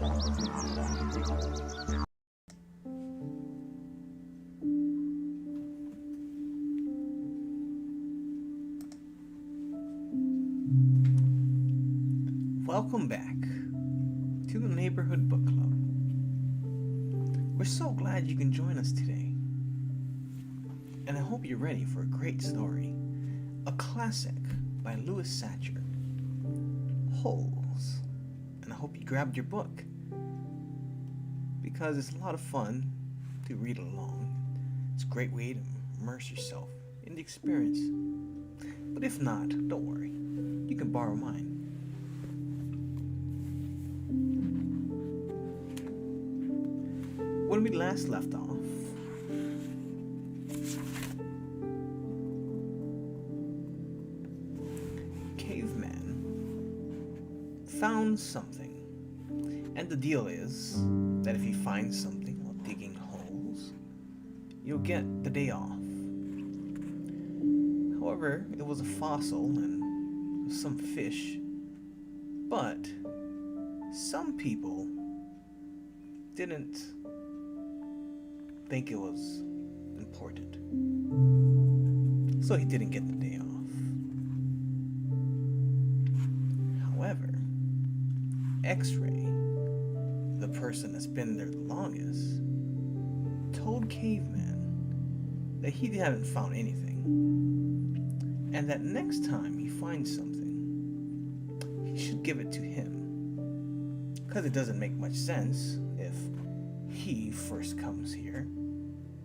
Welcome back to the Neighborhood Book Club. We're so glad you can join us today. And I hope you're ready for a great story. A classic by Louis Sachar, Holes. And I hope you grabbed your book, because it's a lot of fun to read along. It's a great way to immerse yourself in the experience. But if not, don't worry. You can borrow mine. When we last left off, Caveman found something. And the deal is that if he finds something while digging holes, you'll get the day off. However, it was a fossil and some fish, but some people didn't think it was important, so he didn't get the day off. However, X-Ray, the person that's been there the longest, told Caveman that he hadn't found anything, and that next time he finds something, he should give it to him, because it doesn't make much sense if he first comes here,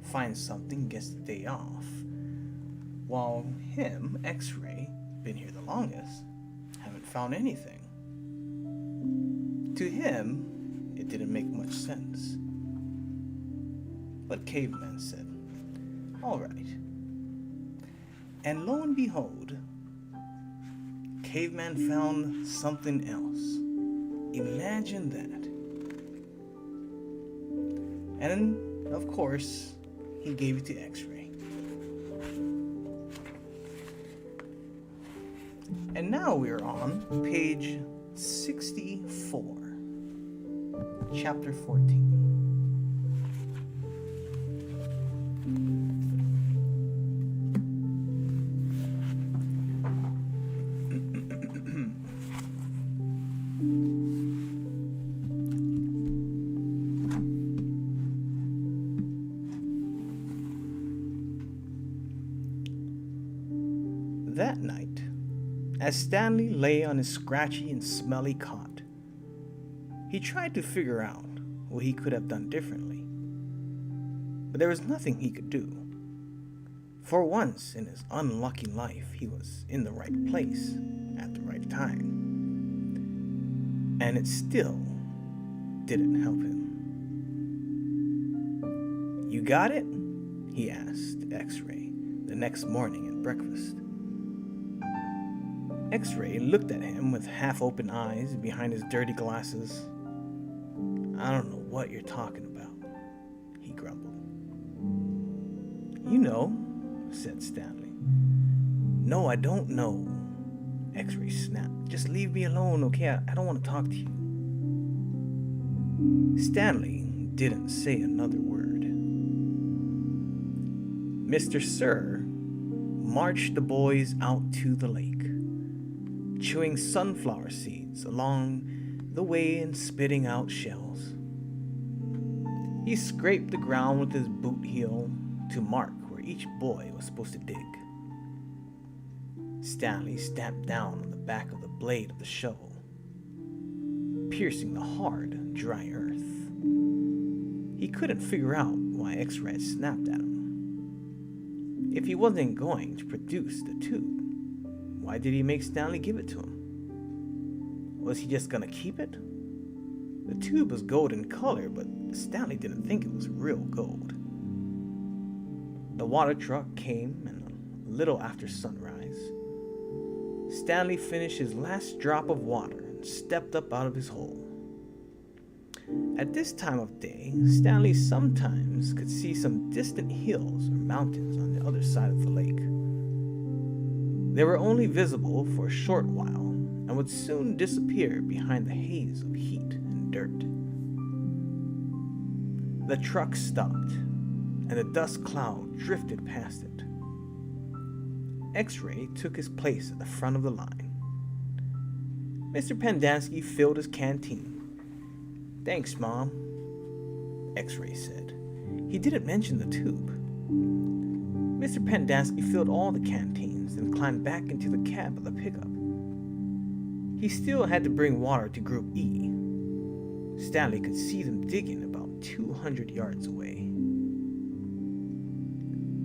finds something, gets the day off, while him, X-Ray, been here the longest, haven't found anything. To him, it didn't make much sense. But Caveman said, all right. And lo and behold, Caveman found something else. Imagine that. And of course, he gave it to X-Ray. And now we're on page 64, chapter 14. That night, as Stanley lay on his scratchy and smelly cot, he tried to figure out what he could have done differently. But there was nothing he could do. For once in his unlucky life, he was in the right place at the right time. And it still didn't help him. "You got it?" he asked X-Ray the next morning at breakfast. X-Ray looked at him with half-open eyes behind his dirty glasses. "I don't know what you're talking about," he grumbled. "You know," said Stanley. "No, I don't know," X-Ray snapped. "Just leave me alone, okay? I don't want to talk to you." Stanley didn't say another word. Mr. Sir marched the boys out to the lake, chewing sunflower seeds along the way and spitting out shells. He scraped the ground with his boot heel to mark where each boy was supposed to dig. Stanley stamped down on the back of the blade of the shovel, piercing the hard, dry earth. He couldn't figure out why X-Ray had snapped at him. If he wasn't going to produce the tube, why did he make Stanley give it to him? Was he just gonna keep it? The tube was gold in color, but Stanley didn't think it was real gold. The water truck came, and a little after sunrise, Stanley finished his last drop of water and stepped up out of his hole. At this time of day, Stanley sometimes could see some distant hills or mountains on the other side of the lake. They were only visible for a short while and would soon disappear behind the haze of heat and dirt. The truck stopped, and a dust cloud drifted past it. X-Ray took his place at the front of the line. Mr. Pendanski filled his canteen. "Thanks, Mom," X-Ray said. He didn't mention the tube. Mr. Pendanski filled all the canteens and climbed back into the cab of the pickup. He still had to bring water to Group E. Stanley could see them digging about 200 yards away.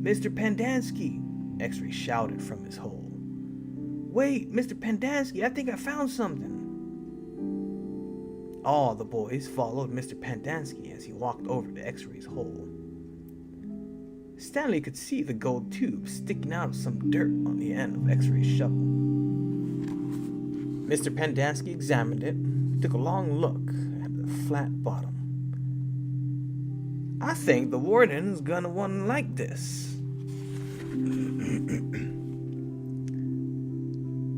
"Mr. Pendanski!" X-Ray shouted from his hole. "Wait, Mr. Pendanski, I think I found something." All the boys followed Mr. Pendanski as he walked over to X-Ray's hole. Stanley could see the gold tube sticking out of some dirt on the end of X-Ray's shovel. Mr. Pendanski examined it, took a long look at the flat bottom. "I think the warden's gonna want to like this."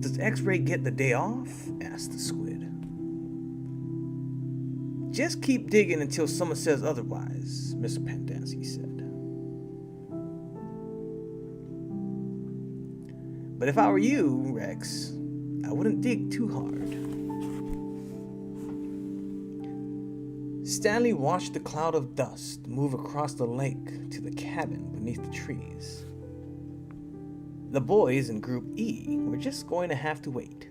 "Does X-Ray get the day off?" asked the squid. "Just keep digging until someone says otherwise," Mr. Pendanski said. "But if I were you, Rex, I wouldn't dig too hard." Stanley watched the cloud of dust move across the lake to the cabin beneath the trees. The boys in Group E were just going to have to wait.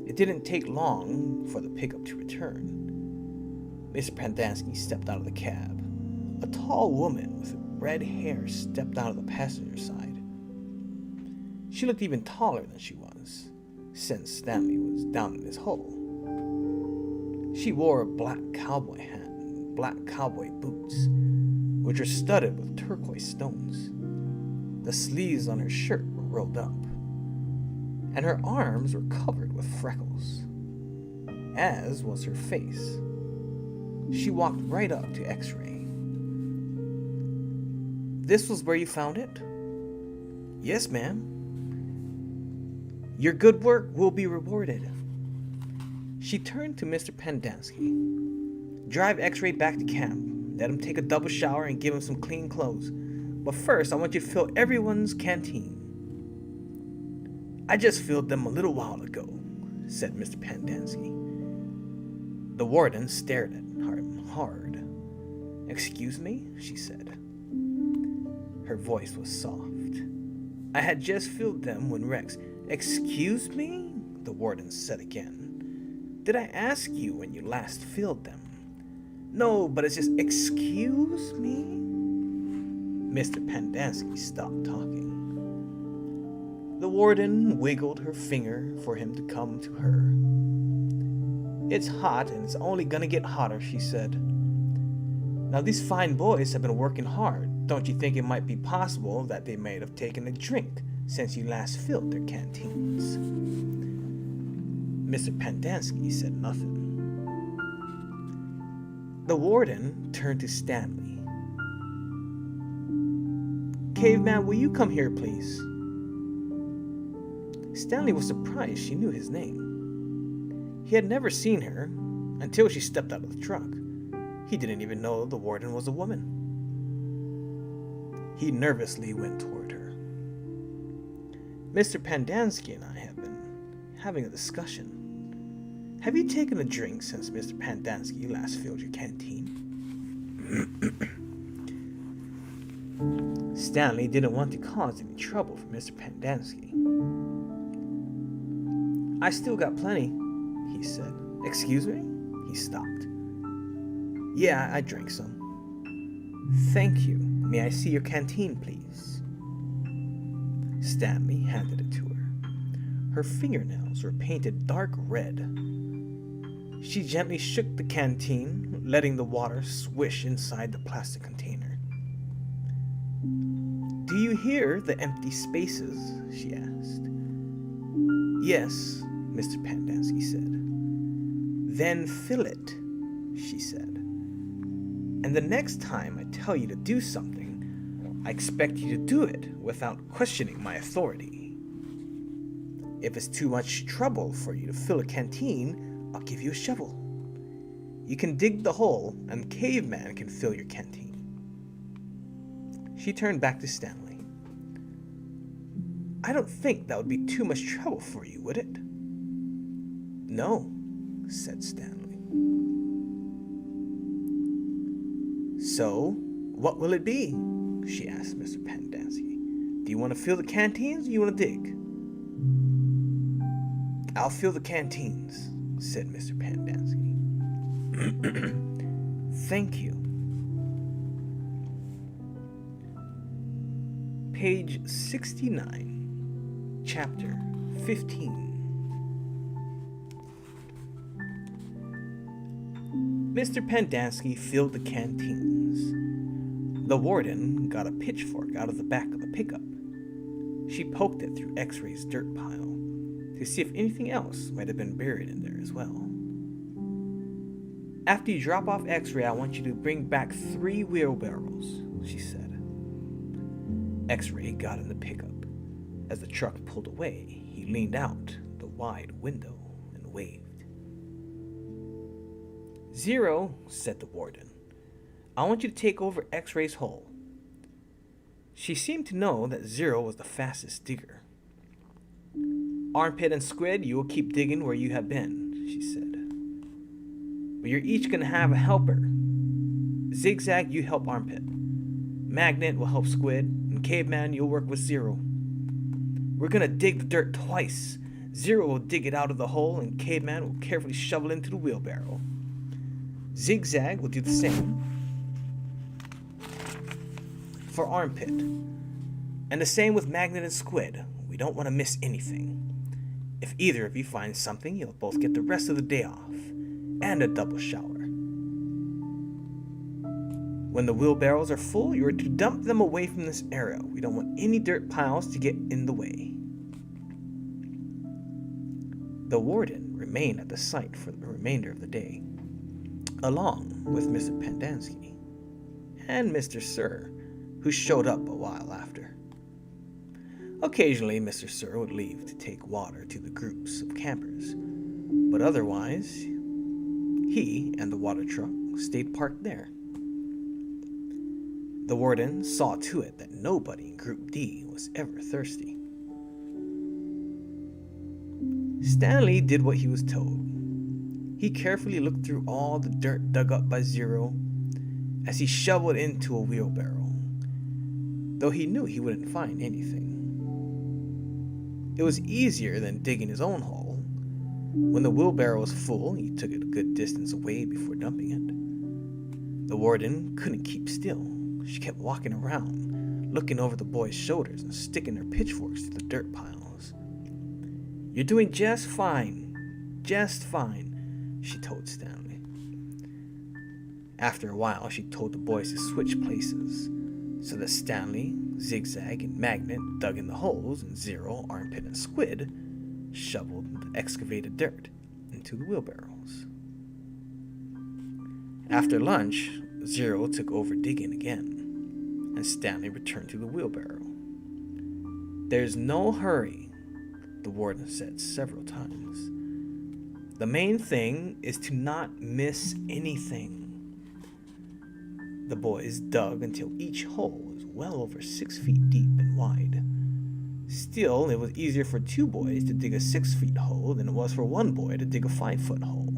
It didn't take long for the pickup to return. Mr. Pendanski stepped out of the cab. A tall woman with red hair stepped out of the passenger side. She looked even taller than she was, since Stanley was down in his hole. She wore a black cowboy hat and black cowboy boots, which were studded with turquoise stones. The sleeves on her shirt were rolled up, and her arms were covered with freckles, as was her face. She walked right up to X-Ray. "This was where you found it?" "Yes, ma'am." "Your good work will be rewarded." She turned to Mr. Pendanski. "Drive X-Ray back to camp. Let him take a double shower and give him some clean clothes. But first, I want you to fill everyone's canteen." "I just filled them a little while ago," said Mr. Pendanski. The warden stared at him hard. "Excuse me?" she said. Her voice was soft. "I had just filled them when Rex—" "Excuse me?" the warden said again. "Did I ask you when you last filled them?" "No, but it's just excuse me?" Mr. Pendanski stopped talking. The warden wiggled her finger for him to come to her. "It's hot and it's only gonna get hotter," she said. "Now these fine boys have been working hard. Don't you think it might be possible that they might have taken a drink since you last filled their canteens?" Mr. Pendanski said nothing. The warden turned to Stanley. "Caveman, will you come here, please?" Stanley was surprised she knew his name. He had never seen her until she stepped out of the truck. He didn't even know the warden was a woman. He nervously went toward her. "Mr. Pendanski and I have been having a discussion. Have you taken a drink since Mr. Pendanski last filled your canteen?" Stanley didn't want to cause any trouble for Mr. Pendanski. "I still got plenty," he said. "Excuse me?" He stopped. "Yeah, I drank some." "Thank you. May I see your canteen, please?" Stanley handed it to her. Her fingernails were painted dark red. She gently shook the canteen, letting the water swish inside the plastic container. "Do you hear the empty spaces?" she asked. "Yes," Mr. Pendanski said. "Then fill it," she said. "And the next time I tell you to do something, I expect you to do it without questioning my authority. If it's too much trouble for you to fill a canteen, I'll give you a shovel. You can dig the hole, and Caveman can fill your canteen. She turned back to Stanley. I don't think that would be too much trouble for you, would it? No, said Stanley. So, what will it be? She asked Mr. Pendanski. Do you want to fill the canteens or do you want to dig? I'll fill the canteens, said Mr. Pendanski. Thank you. Page 69, Chapter 15. Mr. Pendanski filled the canteens. The warden got a pitchfork out of the back of the pickup. She poked it through X-Ray's dirt pile to see if anything else might have been buried in there as well. After you drop off X-Ray, I want you to bring back 3 wheelbarrows, she said. X-Ray got in the pickup. As the truck pulled away, he leaned out the wide window and waved. Zero, said the warden. I want you to take over X-Ray's hole. She seemed to know that Zero was the fastest digger. Armpit and Squid, you will keep digging where you have been, she said. But you're each going to have a helper. Zigzag, you help Armpit. Magnet will help Squid, and Caveman, you'll work with Zero. We're going to dig the dirt twice. Zero will dig it out of the hole, and Caveman will carefully shovel into the wheelbarrow. Zigzag will do the same for Armpit. And the same with Magnet and Squid. We don't want to miss anything. If either of you finds something, you'll both get the rest of the day off, and a double shower. When the wheelbarrows are full, you are to dump them away from this area. We don't want any dirt piles to get in the way. The warden remained at the site for the remainder of the day, along with Mr. Pendanski and Mr. Sir, who showed up a while after. Occasionally, Mr. Sir would leave to take water to the groups of campers, but otherwise, he and the water truck stayed parked there. The warden saw to it that nobody in Group D was ever thirsty. Stanley did what he was told. He carefully looked through all the dirt dug up by Zero as he shoveled into a wheelbarrow, though he knew he wouldn't find anything. It was easier than digging his own hole. When the wheelbarrow was full, he took it a good distance away before dumping it. The warden couldn't keep still. She kept walking around, looking over the boys' shoulders and sticking her pitchforks to the dirt piles. You're doing just fine, she told Stanley. After a while, she told the boys to switch places, so that Stanley, Zigzag, and Magnet dug in the holes, and Zero, Armpit, and Squid shoveled the excavated dirt into the wheelbarrows. After lunch, Zero took over digging again, and Stanley returned to the wheelbarrow. There's no hurry, the warden said several times. The main thing is to not miss anything. The boys dug until each hole was well over 6 feet deep and wide. Still, it was easier for 2 boys to dig a 6-foot hole than it was for 1 boy to dig a 5-foot hole.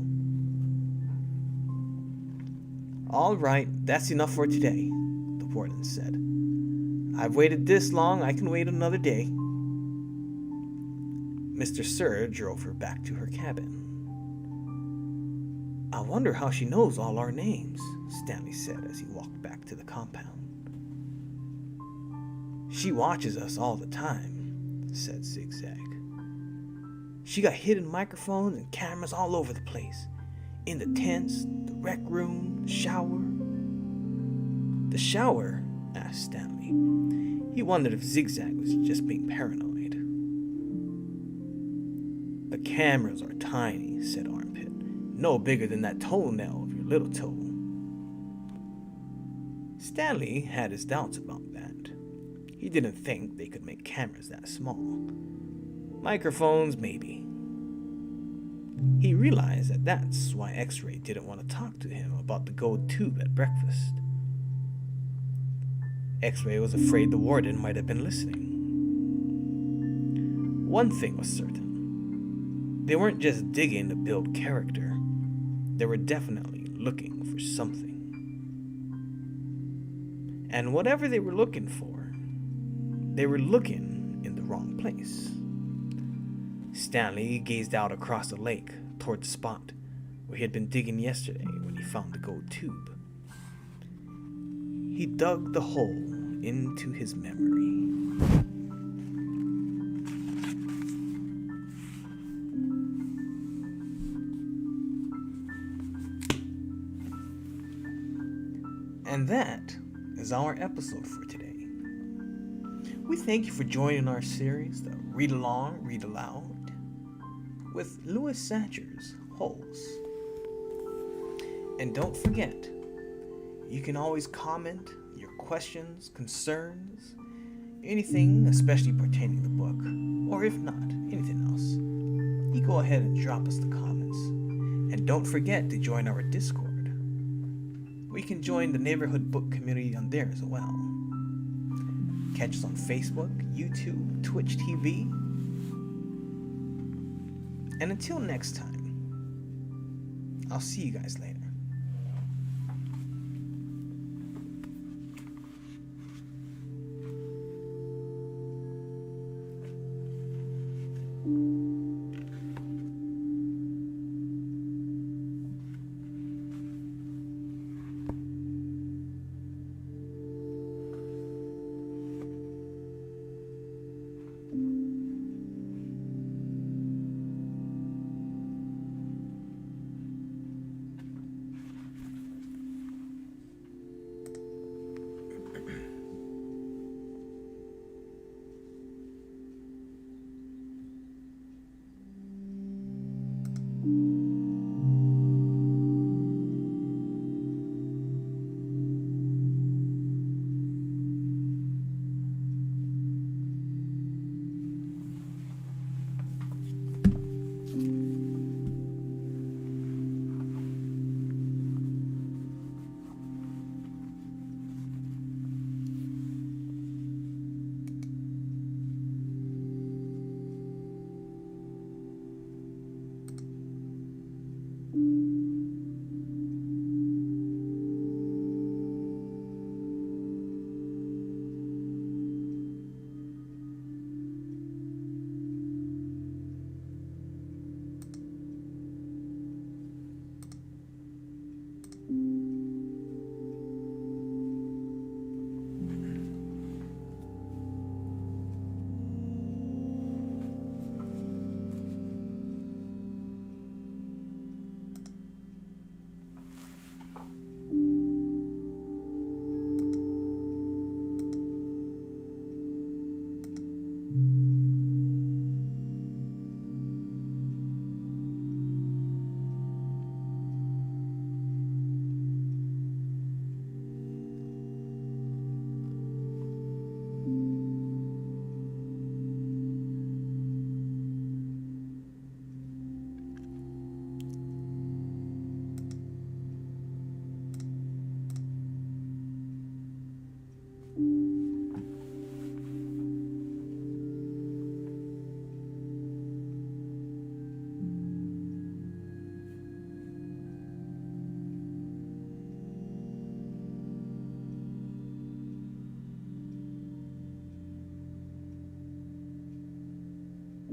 All right, that's enough for today, the warden said. I've waited this long, I can wait another day. Mr. Sir drove her back to her cabin. I wonder how she knows all our names, Stanley said as he walked back to the compound. She watches us all the time, said Zigzag. She got hidden microphones and cameras all over the place. In the tents, the rec room, the shower. The shower? Asked Stanley. He wondered if Zigzag was just being paranoid. The cameras are tiny, said Armpit. No bigger than that toenail of your little toe. Stanley had his doubts about that. He didn't think they could make cameras that small. Microphones, maybe. He realized that that's why X-Ray didn't want to talk to him about the gold tube at breakfast. X-Ray was afraid the warden might have been listening. One thing was certain. They weren't just digging to build character. They were definitely looking for something. And whatever they were looking for, they were looking in the wrong place. Stanley gazed out across the lake toward the spot where he had been digging yesterday when he found the gold tube. He dug the hole into his memory. And that is our episode for today. We thank you for joining our series, the Read Along, Read Aloud, with Louis Sachar's Holes. And don't forget, you can always comment your questions, concerns, anything especially pertaining to the book, or if not, anything else. You go ahead and drop us the comments. And don't forget to join our Discord. We can join the neighborhood book community on there as well. Catch us on Facebook, YouTube, Twitch TV. And until next time, I'll see you guys later.